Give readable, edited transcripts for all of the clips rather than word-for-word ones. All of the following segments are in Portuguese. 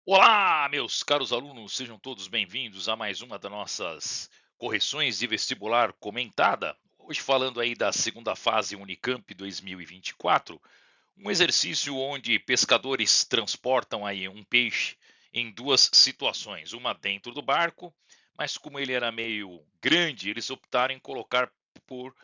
Olá, meus caros alunos, sejam todos bem-vindos a mais uma das nossas correções de vestibular comentada. Hoje falando aí da segunda fase Unicamp 2024, um exercício onde pescadores transportam aí um peixe em duas situações, uma dentro do barco, mas como ele era meio grande, eles optaram em colocar por,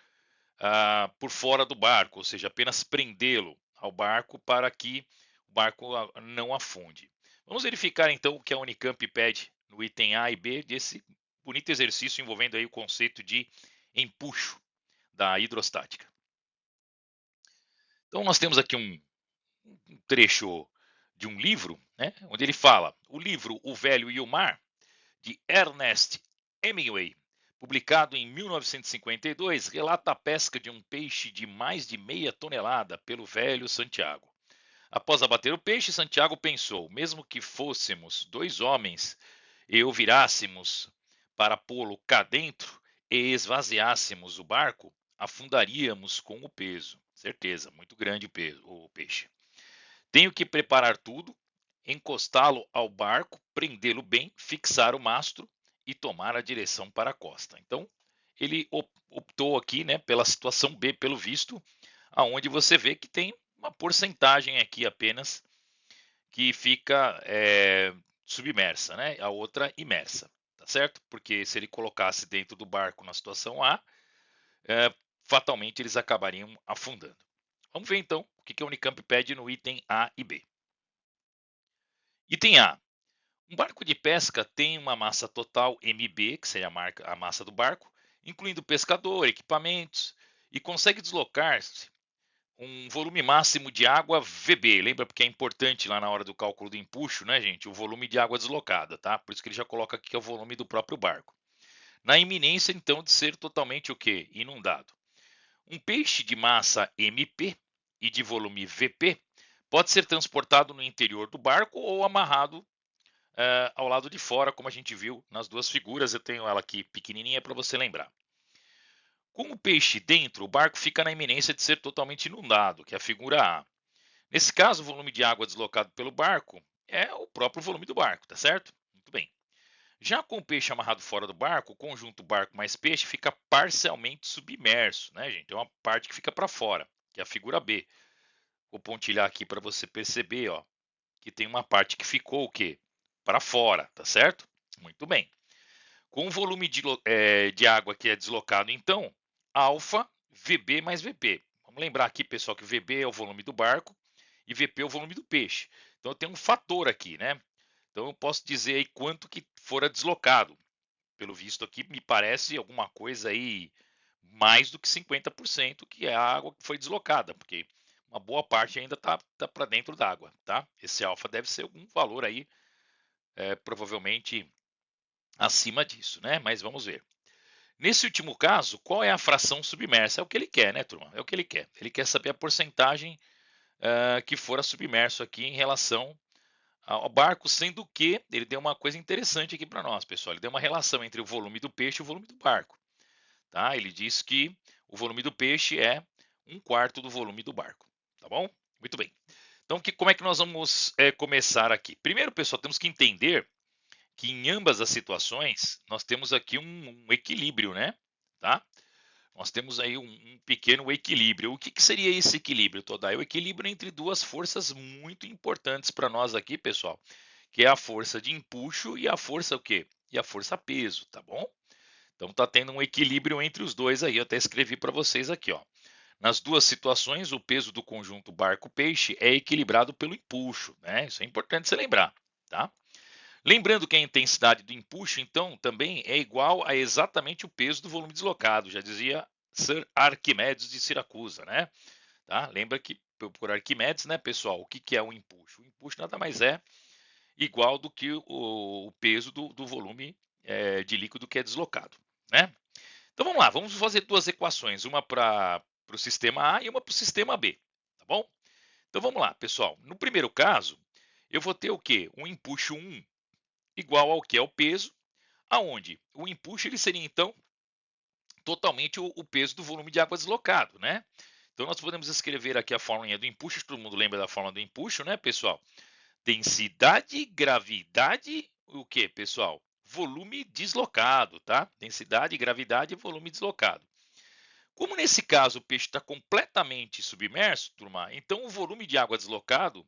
por fora do barco, ou seja, apenas prendê-lo ao barco para que o barco não afunde. Vamos verificar então o que a Unicamp pede no item A e B desse bonito exercício envolvendo aí o conceito de empuxo da hidrostática. Então nós temos aqui um trecho de um livro, né, onde ele fala: o livro O Velho e o Mar, de Ernest Hemingway, publicado em 1952, relata a pesca de um peixe de mais de meia tonelada pelo velho Santiago. Após abater o peixe, Santiago pensou: mesmo que fôssemos dois homens e o virássemos para pô-lo cá dentro e esvaziássemos o barco, afundaríamos com o peso. Certeza, muito grande o peixe. Tenho que preparar tudo, encostá-lo ao barco, prendê-lo bem, fixar o mastro e tomar a direção para a costa. Então, ele optou aqui, né, pela situação B, pelo visto, aonde você vê que tem uma porcentagem aqui apenas que fica submersa, né? A outra imersa, tá certo? Porque se ele colocasse dentro do barco na situação A, fatalmente eles acabariam afundando. Vamos ver então o que a Unicamp pede no item A e B. Item A. Um barco de pesca tem uma massa total MB, que seria a massa do barco, incluindo pescador, equipamentos, e consegue deslocar-se um volume máximo de água VB. Lembra porque é importante lá na hora do cálculo do empuxo, né, gente? O volume de água deslocada, tá? Por isso que ele já coloca aqui que é o volume do próprio barco. Na iminência, então, de ser totalmente o quê? Inundado. Um peixe de massa MP e de volume VP pode ser transportado no interior do barco ou amarrado ao lado de fora, como a gente viu nas duas figuras. Eu tenho ela aqui pequenininha para você lembrar. Com o peixe dentro, o barco fica na iminência de ser totalmente inundado, que é a figura A. Nesse caso, o volume de água deslocado pelo barco é o próprio volume do barco, tá certo? Muito bem. Já com o peixe amarrado fora do barco, o conjunto barco mais peixe fica parcialmente submerso, né, gente? É uma parte que fica para fora, que é a figura B. Vou pontilhar aqui para você perceber, ó, que tem uma parte que ficou o quê? Para fora, tá certo? Muito bem. Com o volume de água que é deslocado, então, alfa VB mais VP. Vamos lembrar aqui, pessoal, que VB é o volume do barco e VP é o volume do peixe. Então, tem um fator aqui, né? Então, eu posso dizer aí quanto que fora deslocado. Pelo visto aqui, me parece alguma coisa aí mais do que 50%, que é a água que foi deslocada, porque uma boa parte ainda tá para dentro d'água, tá? Esse alfa deve ser algum valor aí, provavelmente acima disso, né? Mas vamos ver. Nesse último caso, qual é a fração submersa? É o que ele quer, né, turma? É o que ele quer. Ele quer saber a porcentagem que fora submerso aqui em relação ao barco, sendo que ele deu uma coisa interessante aqui para nós, pessoal. Ele deu uma relação entre o volume do peixe e o volume do barco. Tá? Ele diz que o volume do peixe é um quarto do volume do barco. Tá bom? Muito bem. Então, como é que nós vamos começar aqui? Primeiro, pessoal, temos que entender que em ambas as situações nós temos aqui um equilíbrio, né? Tá? Nós temos aí um pequeno equilíbrio. O que seria esse equilíbrio, Todai? O equilíbrio entre duas forças muito importantes para nós aqui, pessoal, que é a força de empuxo e a força o quê? E a força peso, tá bom? Então tá tendo um equilíbrio entre os dois aí. Eu até escrevi para vocês aqui, ó. Nas duas situações, o peso do conjunto barco-peixe é equilibrado pelo empuxo, né? Isso é importante você lembrar, tá? Lembrando que a intensidade do empuxo, então, também é igual a exatamente o peso do volume deslocado, já dizia Sir Arquimedes de Siracusa, né? Tá? Lembra que por Arquimedes, né, pessoal, o que é o empuxo? O empuxo nada mais é igual do que o peso do volume de líquido que é deslocado, né? Então vamos lá, vamos fazer duas equações, uma para o sistema A e uma para o sistema B, tá bom? Então vamos lá, pessoal. No primeiro caso, eu vou ter o quê? Um empuxo 1 igual ao que é o peso, aonde o empuxo ele seria então totalmente o peso do volume de água deslocado, né? Então nós podemos escrever aqui a fórmula do empuxo, todo mundo lembra da fórmula do empuxo, né, pessoal? Densidade, gravidade, o que, pessoal? Volume deslocado, tá? Densidade, gravidade e volume deslocado. Como nesse caso o peixe está completamente submerso, turma, então o volume de água deslocado,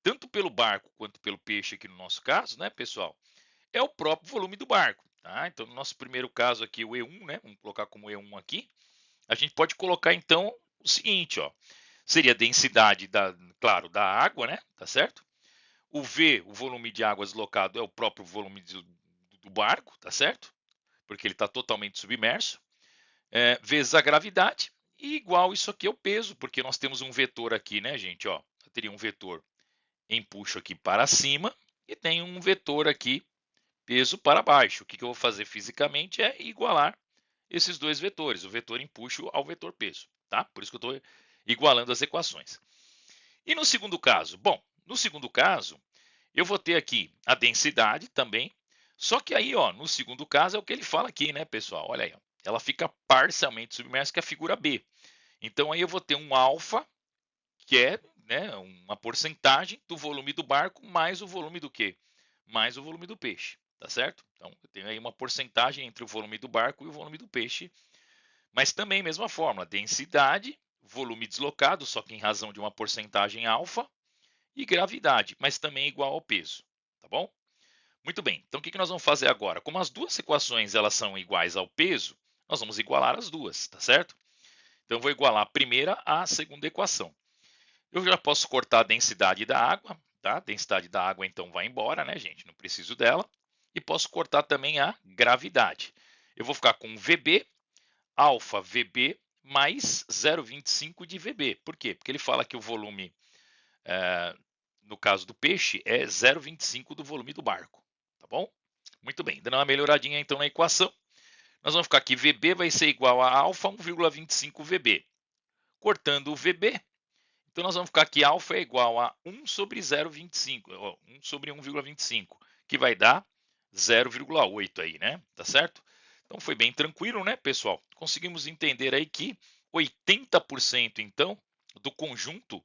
tanto pelo barco quanto pelo peixe aqui no nosso caso, né, pessoal, é o próprio volume do barco, tá? Então, no nosso primeiro caso aqui, o E1, né, vamos colocar como E1 aqui, a gente pode colocar então o seguinte, ó, seria a densidade claro, da água, né, tá certo? O V, o volume de água deslocado, é o próprio volume do barco, tá certo? Porque ele está totalmente submerso. Vezes a gravidade, e igual isso aqui é o peso, porque nós temos um vetor aqui, né, gente? Ó, eu teria um vetor empuxo aqui para cima e tem um vetor aqui, peso para baixo. O que eu vou fazer fisicamente é igualar esses dois vetores, o vetor empuxo ao vetor peso, tá? Por isso que eu estou igualando as equações. E no segundo caso? Bom, no segundo caso, eu vou ter aqui a densidade também, só que aí, ó, no segundo caso é o que ele fala aqui, né, pessoal? Olha aí, ó, ela fica parcialmente submersa, que é a figura B. Então aí eu vou ter um alfa, que é, né, uma porcentagem do volume do barco mais o volume do quê? Mais o volume do peixe, tá certo? Então eu tenho aí uma porcentagem entre o volume do barco e o volume do peixe, mas também mesma fórmula, densidade, volume deslocado, só que em razão de uma porcentagem alfa, e gravidade, mas também igual ao peso, tá bom? Muito bem, então o que nós vamos fazer agora? Como as duas equações elas são iguais ao peso, nós vamos igualar as duas, tá certo? Então eu vou igualar a primeira à segunda equação. Eu já posso cortar a densidade da água, tá? A densidade da água então vai embora, né, gente? Não preciso dela. E posso cortar também a gravidade. Eu vou ficar com VB, alfa VB mais 0,25 de VB. Por quê? Porque ele fala que o volume, no caso do peixe, é 0,25 do volume do barco, tá bom? Muito bem, dando uma melhoradinha então na equação, nós vamos ficar aqui, VB vai ser igual a alfa 1,25 VB. Cortando o VB, então nós vamos ficar aqui, alfa é igual a 1 sobre 0,25, 1 sobre 1,25, que vai dar 0,8 aí, né? Tá certo? Então foi bem tranquilo, né, pessoal? Conseguimos entender aí que 80% então do conjunto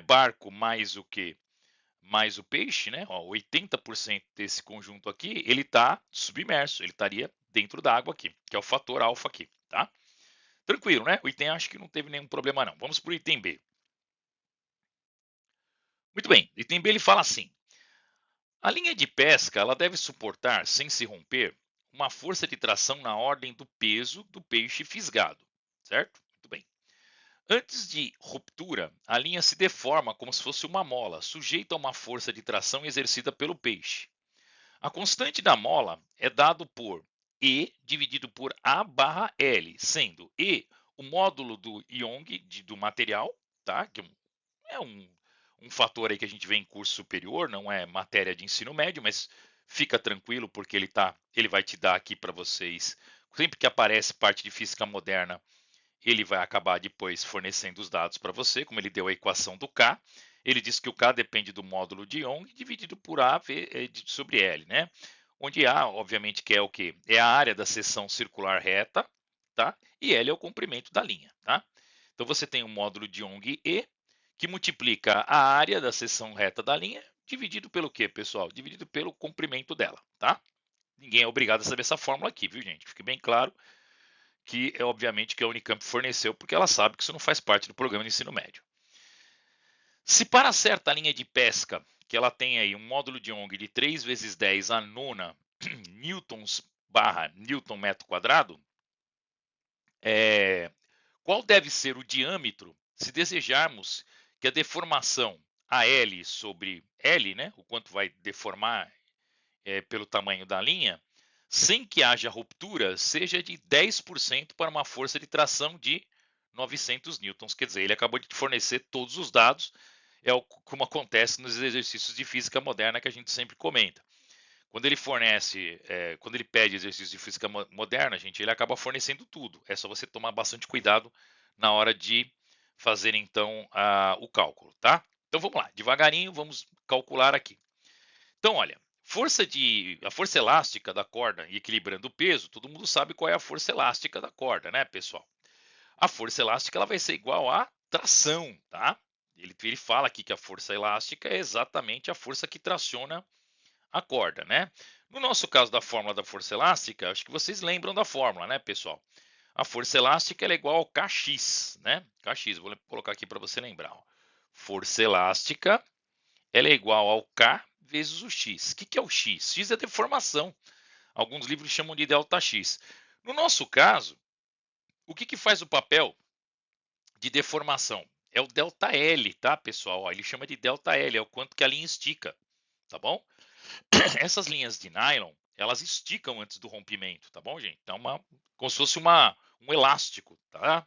barco mais o que? Mais o peixe, né? Ó, 80% desse conjunto aqui, ele está submerso, ele estaria dentro da água aqui, que é o fator alfa aqui, tá? Tranquilo, né? O item acho que não teve nenhum problema não. Vamos para o item B. Muito bem, o item B ele fala assim: a linha de pesca ela deve suportar, sem se romper, uma força de tração na ordem do peso do peixe fisgado, certo? Muito bem. Antes de ruptura, a linha se deforma como se fosse uma mola, sujeita a uma força de tração exercida pelo peixe. A constante da mola é dado por E dividido por A barra L, sendo E o módulo do Young do material, tá? Que é um fator aí que a gente vê em curso superior, não é matéria de ensino médio, mas fica tranquilo porque ele vai te dar aqui para vocês, sempre que aparece parte de física moderna, ele vai acabar depois fornecendo os dados para você, como ele deu a equação do K. Ele diz que o K depende do módulo de Young dividido por A sobre L, né? Onde A, obviamente, que é o quê? É a área da seção circular reta, tá? E L é o comprimento da linha, tá? Então você tem o módulo de Young E, que multiplica a área da seção reta da linha, dividido pelo quê, pessoal? Dividido pelo comprimento dela, tá? Ninguém é obrigado a saber essa fórmula aqui, viu, gente? Fique bem claro que é obviamente que a Unicamp forneceu, porque ela sabe que isso não faz parte do programa de ensino médio. Se para certa linha de pesca, que ela tem aí um módulo de Young de 3 vezes 10 a nona newtons barra newton metro quadrado, qual deve ser o diâmetro se desejarmos que a deformação AL sobre L, né, o quanto vai deformar pelo tamanho da linha, sem que haja ruptura, seja de 10% para uma força de tração de 900 newtons. Quer dizer, ele acabou de fornecer todos os dados, como acontece nos exercícios de física moderna que a gente sempre comenta. Quando ele fornece, quando ele pede exercícios de física moderna, gente, ele acaba fornecendo tudo. É só você tomar bastante cuidado na hora de fazer então o cálculo, tá? Então vamos lá, devagarinho vamos calcular aqui. Então, olha, a força elástica da corda e equilibrando o peso, todo mundo sabe qual é a força elástica da corda, né, pessoal? A força elástica ela vai ser igual à tração, tá? Ele fala aqui que a força elástica é exatamente a força que traciona a corda, né? No nosso caso da fórmula da força elástica, acho que vocês lembram da fórmula, né, pessoal? A força elástica ela é igual ao Kx, né? Kx, vou colocar aqui para você lembrar. Ó. Força elástica ela é igual ao K vezes o X. O que é o X? X é deformação. Alguns livros chamam de delta X. No nosso caso, o que faz o papel de deformação? É o delta L, tá, pessoal? Ó, ele chama de delta L, é o quanto que a linha estica, tá bom? Essas linhas de nylon, elas esticam antes do rompimento, tá bom, gente? Então, como se fosse um elástico, tá?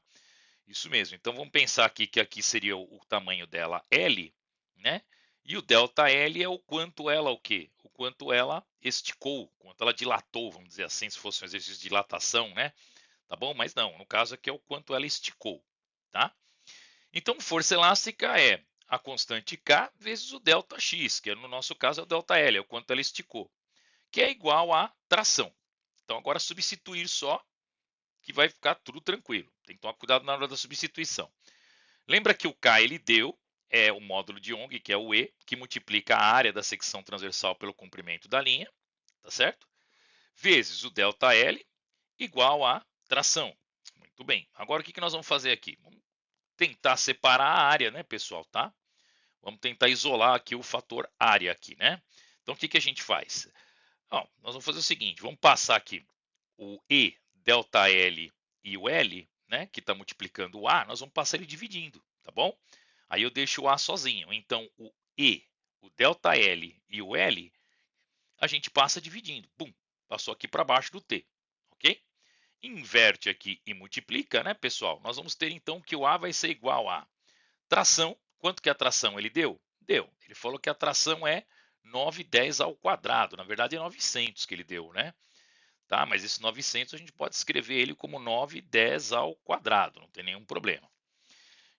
Isso mesmo. Então, vamos pensar aqui que aqui seria o tamanho dela L, né? E o delta L é o quanto ela, o quê? O quanto ela esticou, o quanto ela dilatou, vamos dizer assim, se fosse um exercício de dilatação, né? Tá bom? Mas não, no caso aqui é o quanto ela esticou, tá? Então, força elástica é a constante K vezes o delta X, que no nosso caso é o delta L, é o quanto ela esticou, que é igual a tração. Então, agora substituir só, que vai ficar tudo tranquilo. Tem que tomar cuidado na hora da substituição. Lembra que o K ele deu é o módulo de Young, que é o E, que multiplica a área da secção transversal pelo comprimento da linha, tá certo? Vezes o delta L igual a tração. Muito bem. Agora o que nós vamos fazer aqui? Vamos tentar separar a área, né, pessoal, tá? Vamos tentar isolar aqui o fator área aqui, né? Então o que a gente faz? Ó, nós vamos fazer o seguinte, vamos passar aqui o E, delta L e o L, né, que está multiplicando o A, nós vamos passar ele dividindo, tá bom? Aí eu deixo o A sozinho. Então, o E, o delta L e o L, a gente passa dividindo. Pum, passou aqui para baixo do T, ok? Inverte aqui e multiplica, né, pessoal? Nós vamos ter então que o A vai ser igual a tração. Quanto que a tração ele deu? Deu. Ele falou que a tração é 910 ao quadrado. Na verdade é 900 que ele deu, né? Tá? Mas esse 900 a gente pode escrever ele como 910 ao quadrado, não tem nenhum problema.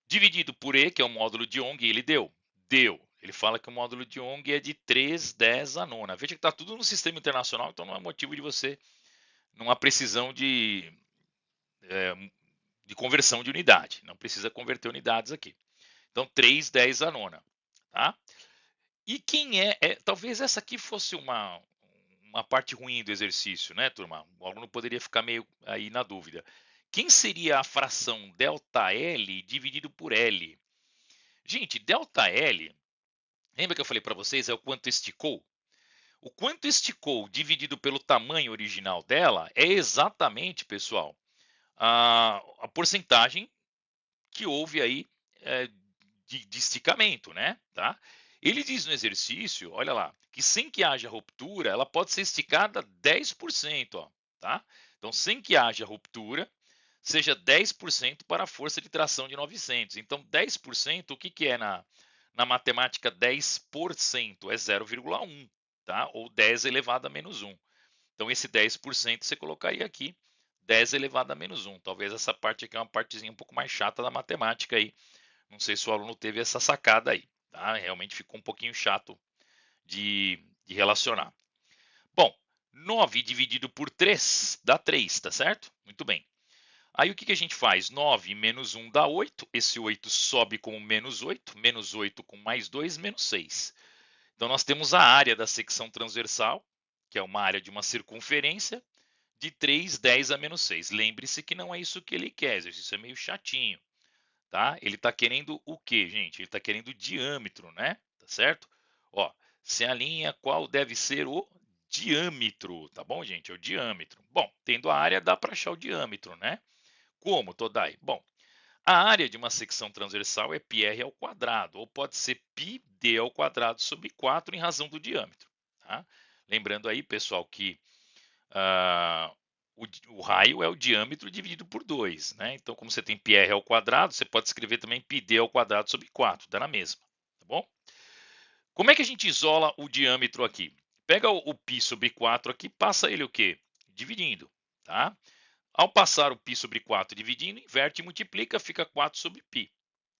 Dividido por E, que é o módulo de Young, ele deu? Deu. Ele fala que o módulo de Young é de 310 a nona. Veja que está tudo no sistema internacional, então não é motivo de você, não há precisão de conversão de unidade. Não precisa converter unidades aqui. Então, 310 a nona. Tá? E quem talvez essa aqui fosse uma parte ruim do exercício, né, turma? O aluno poderia ficar meio aí na dúvida. Quem seria a fração ΔL dividido por L? Gente, ΔL, lembra que eu falei para vocês, é o quanto esticou? O quanto esticou dividido pelo tamanho original dela é exatamente, pessoal, a porcentagem que houve aí de esticamento, né? Tá? Ele diz no exercício, olha lá, que sem que haja ruptura, ela pode ser esticada 10%, ó, tá? Então, sem que haja ruptura, seja 10% para a força de tração de 900. Então, 10%, o que é na matemática 10%? É 0,1, tá? Ou 10 elevado a menos 1. Então, esse 10% você colocaria aqui 10 elevado a menos 1. Talvez essa parte aqui é uma partezinha um pouco mais chata da matemática aí. Não sei se o aluno teve essa sacada aí, tá? Realmente ficou um pouquinho chato de relacionar. Bom, 9 dividido por 3 dá 3, tá certo? Muito bem. Aí o que a gente faz? 9 menos 1 dá 8. Esse 8 sobe como menos 8. Menos 8 com mais 2, menos 6. Então nós temos a área da secção transversal, que é uma área de uma circunferência, de 3, 10 a menos 6. Lembre-se que não é isso que ele quer, isso é meio chatinho. Tá? Ele está querendo o que, gente? Ele está querendo o diâmetro, né? Tá certo? Ó, se alinha qual deve ser o diâmetro, tá bom, gente? É o diâmetro. Bom, tendo a área, dá para achar o diâmetro, né? Como, Todai? Bom, a área de uma secção transversal é πr ao quadrado, ou pode ser πd ao quadrado sobre 4 em razão do diâmetro. Tá? Lembrando aí, pessoal, que ah, o raio é o diâmetro dividido por 2, né? Então, como você tem πr ao quadrado, você pode escrever também πd ao quadrado sobre 4, dá na mesma, tá bom? Como é que a gente isola o diâmetro aqui? Pega o π sobre 4 aqui, passa ele o quê? Dividindo, tá? Ao passar o π sobre 4 dividindo, inverte e multiplica, fica 4 sobre π,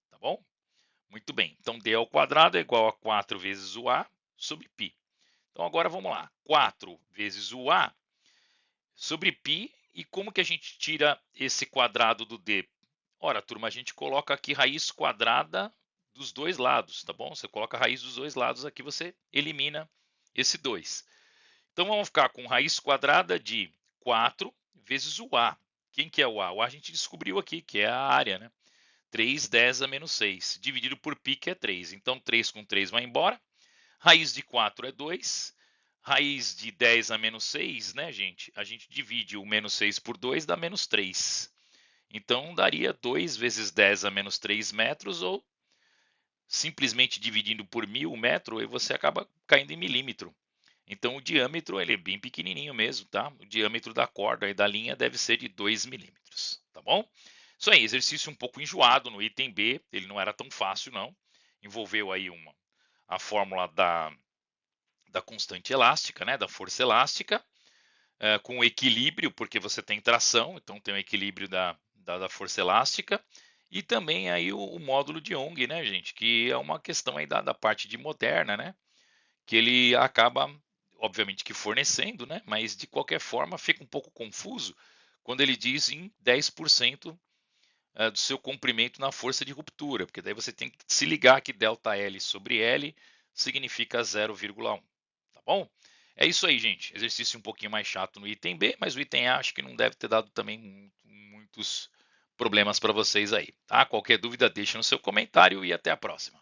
tá bom? Muito bem, então d ao quadrado é igual a 4 vezes o a sobre π. Então, agora vamos lá, 4 vezes o a sobre π, e como que a gente tira esse quadrado do d? Ora, turma, a gente coloca aqui raiz quadrada dos dois lados, tá bom? Você coloca a raiz dos dois lados aqui, você elimina esse 2. Então vamos ficar com raiz quadrada de 4 vezes o A. Quem que é o A? O A a gente descobriu aqui, que é a área, né? 3, 10 a menos 6, dividido por π, que é 3. Então 3 com 3 vai embora. Raiz de 4 é 2. Raiz de 10 a menos 6, né, gente? A gente divide o menos 6 por 2, dá menos 3. Então daria 2 vezes 10 a menos 3 metros, ou simplesmente dividindo por 1000 metros, e você acaba caindo em milímetro. Então o diâmetro ele é bem pequenininho mesmo, tá? O diâmetro da corda e da linha deve ser de 2 milímetros, tá bom? Isso aí, exercício um pouco enjoado no item B, ele não era tão fácil não. Envolveu aí a fórmula da constante elástica, né? Da força elástica, com equilíbrio, porque você tem tração, então tem o equilíbrio da força elástica, e também aí o módulo de Young, né, gente? Que é uma questão aí da parte de moderna, né? Que ele acaba, obviamente que fornecendo, né? Mas de qualquer forma fica um pouco confuso quando ele diz em 10% do seu comprimento na força de ruptura, porque daí você tem que se ligar que ΔL sobre L significa 0,1, tá bom? É isso aí, gente. Exercício um pouquinho mais chato no item B, mas o item A acho que não deve ter dado também muitos problemas para vocês aí, tá? Qualquer dúvida deixa no seu comentário e até a próxima.